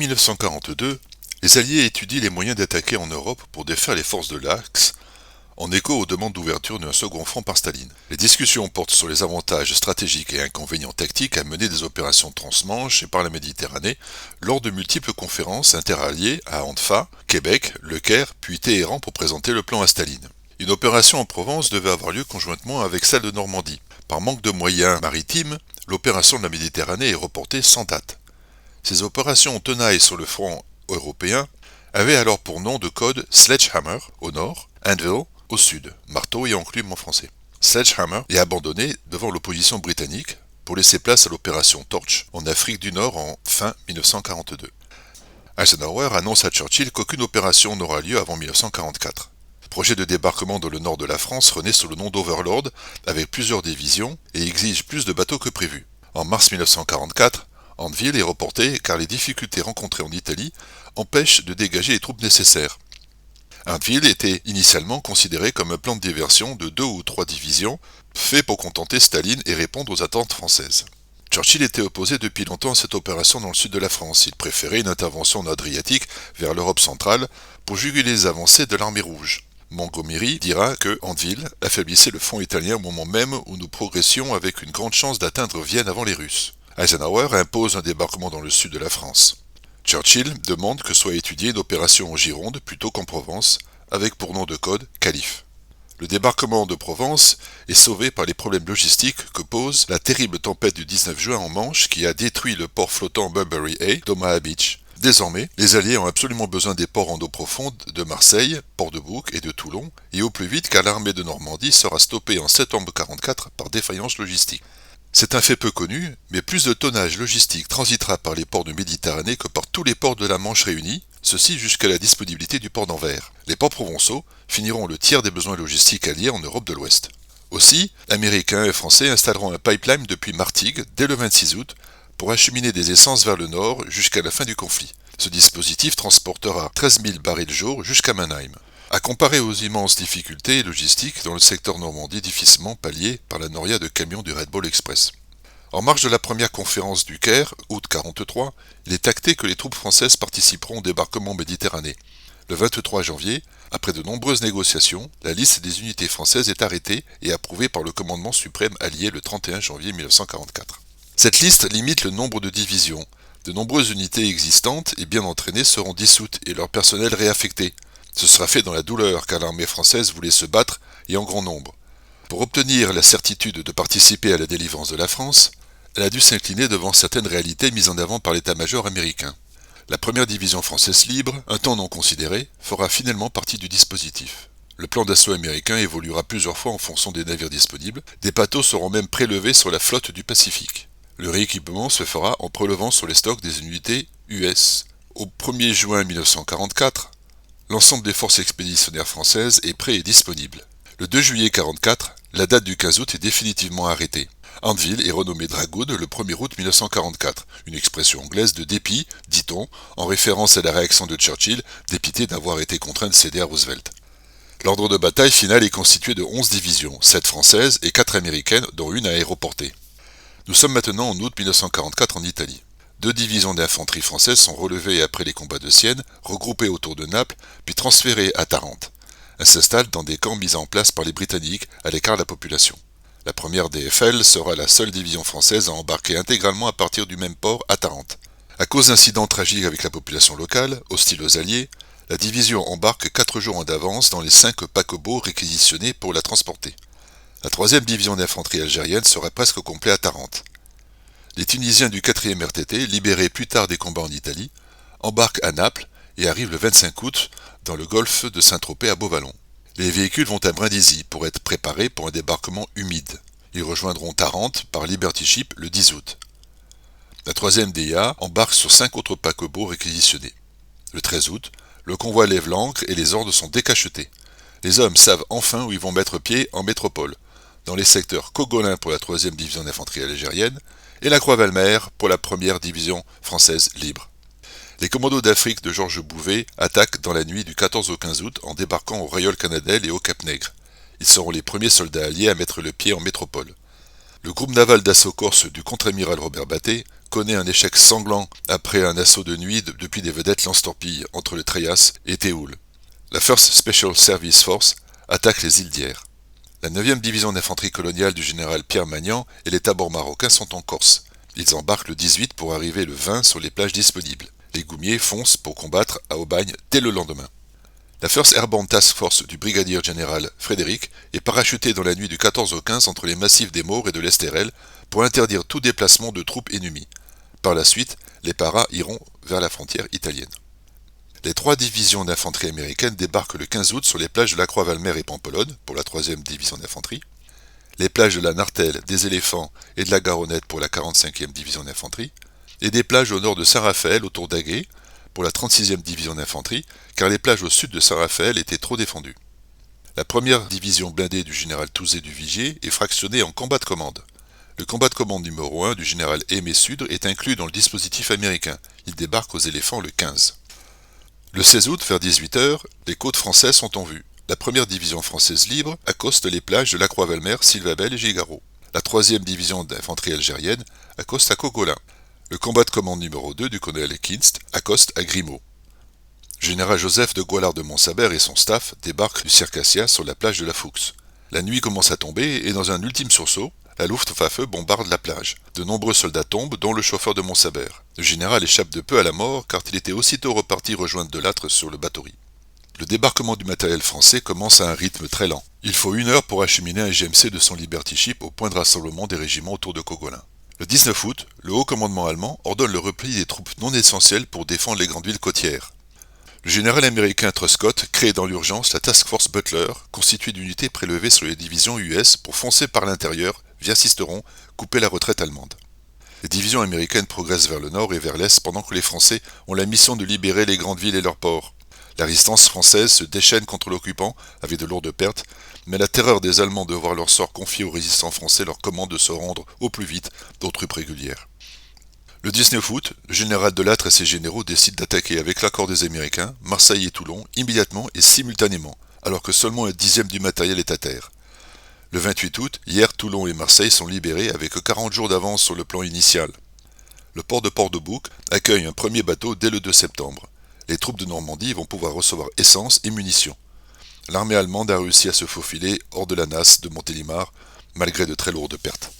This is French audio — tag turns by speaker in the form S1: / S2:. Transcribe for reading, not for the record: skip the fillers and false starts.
S1: 1942, les Alliés étudient les moyens d'attaquer en Europe pour défaire les forces de l'Axe, en écho aux demandes d'ouverture d'un second front par Staline. Les discussions portent sur les avantages stratégiques et inconvénients tactiques à mener des opérations transmanche et par la Méditerranée lors de multiples conférences interalliées à Anfa, Québec, Le Caire, puis Téhéran pour présenter le plan à Staline. Une opération en Provence devait avoir lieu conjointement avec celle de Normandie. Par manque de moyens maritimes, l'opération de la Méditerranée est reportée sans date. Ces opérations tenailles sur le front européen avaient alors pour nom de code Sledgehammer au nord, Anvil au sud, marteau et enclume en français. Sledgehammer est abandonné devant l'opposition britannique pour laisser place à l'opération Torch en Afrique du Nord en fin 1942. Eisenhower annonce à Churchill qu'aucune opération n'aura lieu avant 1944. Le projet de débarquement dans le nord de la France renaît sous le nom d'Overlord avec plusieurs divisions et exige plus de bateaux que prévu. En mars 1944, Anvil est reporté car les difficultés rencontrées en Italie empêchent de dégager les troupes nécessaires. Anvil était initialement considéré comme un plan de diversion de 2 ou 3 divisions, fait pour contenter Staline et répondre aux attentes françaises. Churchill était opposé depuis longtemps à cette opération dans le sud de la France. Il préférait une intervention en Adriatique vers l'Europe centrale pour juguler les avancées de l'armée rouge. Montgomery dira que Anvil affaiblissait le front italien au moment même où nous progressions avec une grande chance d'atteindre Vienne avant les Russes. Eisenhower impose un débarquement dans le sud de la France. Churchill demande que soit étudiée une opération en Gironde plutôt qu'en Provence, avec pour nom de code Calife. Le débarquement de Provence est sauvé par les problèmes logistiques que pose la terrible tempête du 19 juin en Manche qui a détruit le port flottant Mulberry Bay d'Omaha Beach. Désormais, les Alliés ont absolument besoin des ports en eau profonde de Marseille, Port-de-Bouc et de Toulon, et au plus vite car l'armée de Normandie sera stoppée en septembre 1944 par défaillance logistique. C'est un fait peu connu, mais plus de tonnage logistique transitera par les ports de Méditerranée que par tous les ports de la Manche réunis, ceci jusqu'à la disponibilité du port d'Anvers. Les ports provençaux finiront le tiers des besoins logistiques alliés en Europe de l'Ouest. Aussi, Américains et Français installeront un pipeline depuis Martigues dès le 26 août pour acheminer des essences vers le nord jusqu'à la fin du conflit. Ce dispositif transportera 13 000 barils jour jusqu'à Mannheim. À comparer aux immenses difficultés logistiques dans le secteur Normandie difficilement palliées par la noria de camions du Red Bull Express. En marge de la première conférence du Caire, août 1943, il est acté que les troupes françaises participeront au débarquement méditerranéen. Le 23 janvier, après de nombreuses négociations, la liste des unités françaises est arrêtée et approuvée par le commandement suprême allié le 31 janvier 1944. Cette liste limite le nombre de divisions. De nombreuses unités existantes et bien entraînées seront dissoutes et leur personnel réaffecté. Ce sera fait dans la douleur car l'armée française voulait se battre et en grand nombre. Pour obtenir la certitude de participer à la délivrance de la France, elle a dû s'incliner devant certaines réalités mises en avant par l'état-major américain. La première division française libre, un temps non considéré, fera finalement partie du dispositif. Le plan d'assaut américain évoluera plusieurs fois en fonction des navires disponibles, des bateaux seront même prélevés sur la flotte du Pacifique. Le rééquipement se fera en prélevant sur les stocks des unités US. Au 1er juin 1944, l'ensemble des forces expéditionnaires françaises est prêt et disponible. Le 2 juillet 1944, la date du 15 août est définitivement arrêtée. Anvil est renommé Dragoon le 1er août 1944, une expression anglaise de dépit, dit-on, en référence à la réaction de Churchill, dépité d'avoir été contraint de céder à Roosevelt. L'ordre de bataille final est constitué de 11 divisions, 7 françaises et 4 américaines, dont une aéroportée. Nous sommes maintenant en août 1944 en Italie. 2 divisions d'infanterie françaises sont relevées après les combats de Sienne, regroupées autour de Naples, puis transférées à Tarente. Elles s'installent dans des camps mis en place par les Britanniques à l'écart de la population. La première DFL sera la seule division française à embarquer intégralement à partir du même port à Tarente. À cause d'incidents tragiques avec la population locale, hostile aux Alliés, la division embarque 4 jours en avance dans les 5 paquebots réquisitionnés pour la transporter. La 3e division d'infanterie algérienne sera presque au complet à Tarente. Les Tunisiens du 4e RTT, libérés plus tard des combats en Italie, embarquent à Naples et arrivent le 25 août dans le golfe de Saint-Tropez à Beauvallon. Les véhicules vont à Brindisi pour être préparés pour un débarquement humide. Ils rejoindront Tarente par Liberty Ship le 10 août. La 3e DIA embarque sur 5 autres paquebots réquisitionnés. Le 13 août, le convoi lève l'ancre et les ordres sont décachetés. Les hommes savent enfin où ils vont mettre pied en métropole, dans les secteurs Cogolin pour la 3e division d'infanterie algérienne et la Croix-Valmer pour la 1re division française libre. Les commandos d'Afrique de Georges Bouvet attaquent dans la nuit du 14 au 15 août en débarquant au Rayol-Canadel et au Cap-Nègre. Ils seront les premiers soldats alliés à mettre le pied en métropole. Le groupe naval d'assaut corse du contre-amiral Robert Batté connaît un échec sanglant après un assaut de nuit depuis des vedettes lance-torpilles entre le Traias et Théoul. La First Special Service Force attaque les îles d'Hyères. La 9e division d'infanterie coloniale du général Pierre Magnan et les tabords marocains sont en Corse. Ils embarquent le 18 pour arriver le 20 sur les plages disponibles. Les Goumiers foncent pour combattre à Aubagne dès le lendemain. La First Airborne Task Force du brigadier général Frédéric est parachutée dans la nuit du 14 au 15 entre les massifs des Maures et de l'Estérel pour interdire tout déplacement de troupes ennemies. Par la suite, les paras iront vers la frontière italienne. Les 3 divisions d'infanterie américaines débarquent le 15 août sur les plages de la Croix-Valmer et Pampelonne pour la 3e division d'infanterie, les plages de la Nartelle, des Éléphants et de la Garonnette pour la 45e division d'infanterie, et des plages au nord de Saint-Raphaël autour d'Aguet pour la 36e division d'infanterie, car les plages au sud de Saint-Raphaël étaient trop défendues. La 1re division blindée du général Touzé du Vigier est fractionnée en combat de commande. Le combat de commande numéro 1 du général Aimé Sudre est inclus dans le dispositif américain. Il débarque aux Éléphants le 15. Le 16 août, vers 18h, les côtes françaises sont en vue. La 1re division française libre accoste les plages de la Croix-Valmer, Sylvabelle et Gigaro. La 3e division d'infanterie algérienne accoste à Cogolin. Le combat de commande numéro 2 du colonel Kinst accoste à Grimaud. Le général Joseph de Goualard de Montsabert et son staff débarquent du Circassia sur la plage de la Fuchs. La nuit commence à tomber et dans un ultime sursaut, la Luftwaffe bombarde la plage. De nombreux soldats tombent, dont le chauffeur de Montsabert. Le général échappe de peu à la mort car il était aussitôt reparti rejoindre Delattre sur le Bathory. Le débarquement du matériel français commence à un rythme très lent. Il faut 1 heure pour acheminer un GMC de son Liberty Ship au point de rassemblement des régiments autour de Cogolin. Le 19 août, le haut commandement allemand ordonne le repli des troupes non essentielles pour défendre les grandes villes côtières. Le général américain Truscott crée dans l'urgence la Task Force Butler, constituée d'unités prélevées sur les divisions US pour foncer par l'intérieur, via Sisteron, couper la retraite allemande. Les divisions américaines progressent vers le nord et vers l'est pendant que les Français ont la mission de libérer les grandes villes et leurs ports. La résistance française se déchaîne contre l'occupant avec de lourdes pertes, mais la terreur des Allemands de voir leur sort confié aux résistants français leur commande de se rendre au plus vite aux troupes régulières. Le 19 août, le général Delattre et ses généraux décident d'attaquer avec l'accord des Américains Marseille et Toulon immédiatement et simultanément, alors que seulement 1/10 du matériel est à terre. Le 28 août, Hyères, Toulon et Marseille sont libérés avec 40 jours d'avance sur le plan initial. Le port de Port-de-Bouc accueille un premier bateau dès le 2 septembre. Les troupes de Normandie vont pouvoir recevoir essence et munitions. L'armée allemande a réussi à se faufiler hors de la nasse de Montélimar, malgré de très lourdes pertes.